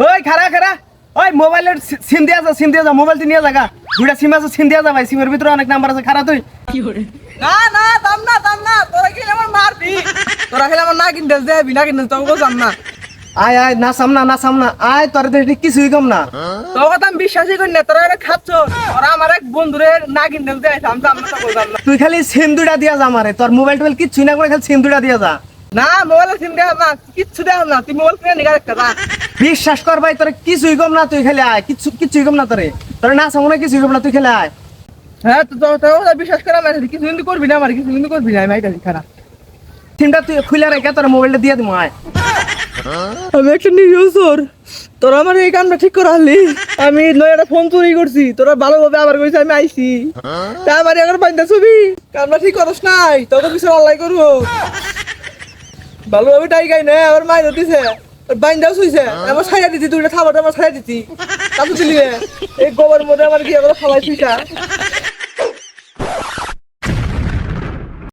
ওই খারা খারা ওই মোবাইলের সিম দিয়া যা মোবাইল নিয়ে জায়গা দুইটা সিম আছে সিম দিয়া যা ভাই সিমের ভিতরে অনেক নাম্বার আছে খারা তুই না না দাম না তোরা খেলে আমার মারবি তোরা খেলে আমার না কিনতে দেবি না কিনতে তোকে যাম না আয় আয় না সামনা আয় তোর দেখি কিছুই কম না তোর কথা আমি বিশ্বাসই করি না তোরা এটা খাচ্ছ তোরা আমার এক বন্ধুরে না কিনতে দেয় আমি যাম না তোকে যাম না তুই খালি সিম দুইটা দিয়া যা মারে তোর মোবাইল টোবাইল কিচ্ছুই না করে খালি সিম দুইটা দিয়া যা না মোবাইলের সিম দেখ না কিচ্ছু দেখ না তুই মোবাইল কিনে নিগা একটা যা বিশ্বাস কর ভাই তোর কিছুই কম না তুই খালি আয় কিছুই কম না তোর না সামনে কিছুই কম না তুই খালি আয় হ্যাঁ তো তোর বিশ্বাস করা মানে কিছু কিন্তু করবি না আমার কিছু কিন্তু করবি না আমি এটা খারাপ সিমটা তুই খুলে রেখে তোর মোবাইলটা দিয়ে দিবো আয় আমি একটা নিউজর তোরা আমার এই কামটা ঠিক করালি আমি নয়টা ফোন চুরি করছি তোরা ভালোভাবে আবার কইছি আমি আইছি তা আমার এখন পাইন্দা ছবি কামটা ঠিক করস নাই তোর তো কিছু অনলাইন করবো ভালোভাবে টাই গাই না আমার মাইর দিছে বাইন্দাও শুইছে আমার ছাইয়া দিতি দুইটা খাবার আমার ছাইয়া দিতি তাতো দিলি এই গোবর মধ্যে আমার কি এগুলো খালাই শুইছা